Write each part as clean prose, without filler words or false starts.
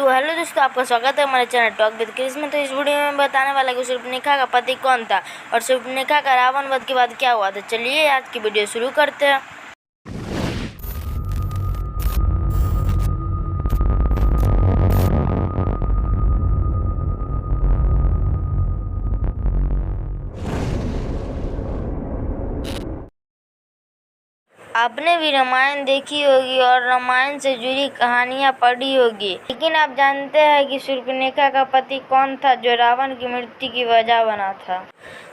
तो हेलो दोस्तों, आपका स्वागत है हमारे चैनल टॉक विद क्रिस में। तो इस वीडियो में बताने वाला कि शूर्पणखा का पति कौन था और शूर्पणखा का रावण वध के बाद क्या हुआ। तो चलिए आज की वीडियो शुरू करते हैं। आपने भी रामायण देखी होगी और रामायण से जुड़ी कहानियां पढ़ी होगी, लेकिन आप जानते हैं कि शूर्पणखा का पति कौन था जो रावण की मृत्यु की वजह बना था।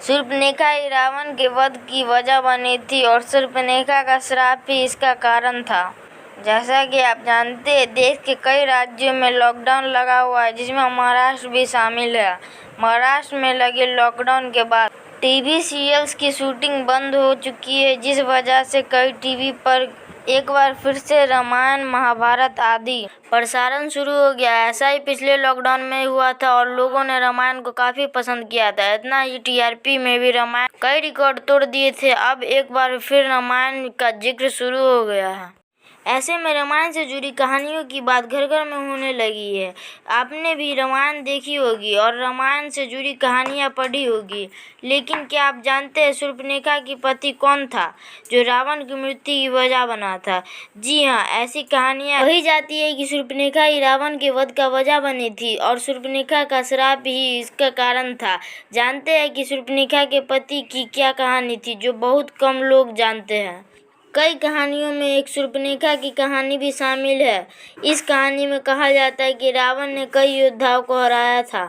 शूर्पणखा ही रावण के वध की वजह बनी थी और शूर्पणखा का श्राप ही इसका कारण था। जैसा कि आप जानते हैं, देश के कई राज्यों में लॉकडाउन लगा हुआ है, जिसमें महाराष्ट्र भी शामिल है। महाराष्ट्र में लगे लॉकडाउन के बाद टीवी सीरियल्स की शूटिंग बंद हो चुकी है, जिस वजह से कई टीवी पर एक बार फिर से रामायण, महाभारत आदि प्रसारण शुरू हो गया। ऐसा ही पिछले लॉकडाउन में हुआ था और लोगों ने रामायण को काफी पसंद किया था। इतना ही टीआरपी में भी रामायण कई रिकॉर्ड तोड़ दिए थे। अब एक बार फिर रामायण का जिक्र शुरू हो गया है। ऐसे में रामायण से जुड़ी कहानियों की बात घर घर में होने लगी है। आपने भी रामायण देखी होगी और रामायण से जुड़ी कहानियां पढ़ी होगी, लेकिन क्या आप जानते हैं शूर्पणखा की पति कौन था जो रावण की मृत्यु की वजह बना था? जी हाँ, ऐसी कहानियां कही जाती है कि शूर्पणखा ही रावण के वध का वजह बनी थी और शूर्पणखा का श्राप ही इसका कारण था। जानते हैं कि शूर्पणखा के पति की क्या कहानी थी जो बहुत कम लोग जानते हैं। कई कहानियों में एक शूर्पणखा की कहानी भी शामिल है। इस कहानी में कहा जाता है कि रावण ने कई योद्धाओं को हराया था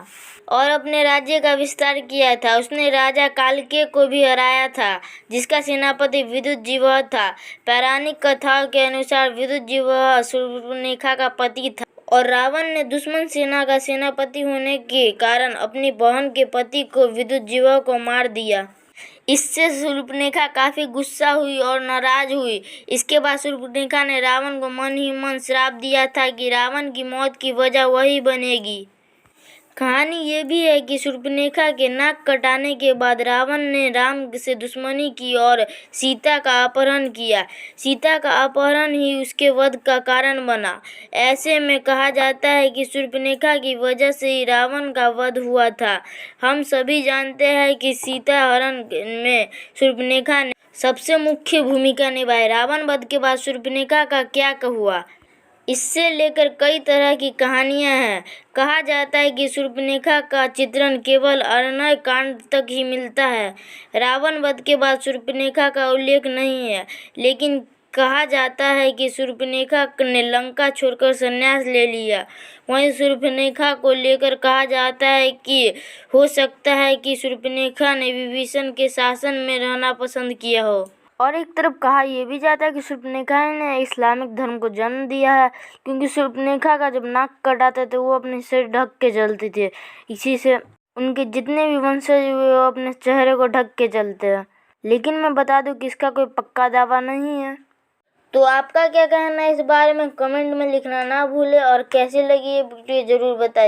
और अपने राज्य का विस्तार किया था। उसने राजा कालकेय को भी हराया था, जिसका सेनापति विदुजीवह था। पौराणिक कथाओं के अनुसार विदुजीवह शूर्पणखा का पति था और रावण ने दुश्मन सेना का सेनापति होने के कारण अपनी बहन के पति को विदुजीवह को मार दिया। इससे शूर्पणखा काफी गुस्सा हुई और नाराज हुई। इसके बाद शूर्पणखा ने रावण को मन ही मन श्राप दिया था कि रावण की मौत की वजह वही बनेगी। कहानी ये भी है कि शूर्पणखा के नाक कटाने के बाद रावण ने राम से दुश्मनी की और सीता का अपहरण किया। सीता का अपहरण ही उसके वध का कारण बना। ऐसे में कहा जाता है कि शूर्पणखा की वजह से ही रावण का वध हुआ था। हम सभी जानते हैं कि सीता हरण में शूर्पणखा ने सबसे मुख्य भूमिका निभाई। रावण वध के बाद शूर्पणखा का क्या हुआ, इससे लेकर कई तरह की कहानियां हैं। कहा जाता है कि शूर्पणखा का चित्रण केवल अरण्य कांड तक ही मिलता है। रावण वध के बाद शूर्पणखा का उल्लेख नहीं है, लेकिन कहा जाता है कि शूर्पणखा ने लंका छोड़कर संन्यास ले लिया। वहीं शूर्पणखा को लेकर कहा जाता है कि हो सकता है कि शूर्पणखा ने विभीषण के शासन में रहना पसंद किया हो। और एक तरफ कहा यह भी जाता है कि शूर्पणखा ने इस्लामिक धर्म को जन्म दिया है, क्योंकि शूर्पणखा का जब नाक कटाते थे वो अपने सिर ढक के चलते थे। इसी से उनके जितने भी वंशज हुए वो अपने चेहरे को ढक के चलते हैं। लेकिन मैं बता दूं कि इसका कोई पक्का दावा नहीं है। तो आपका क्या कहना है इस बारे में कमेंट में लिखना ना भूले और कैसी लगी ये वीडियो जरूर बताइए।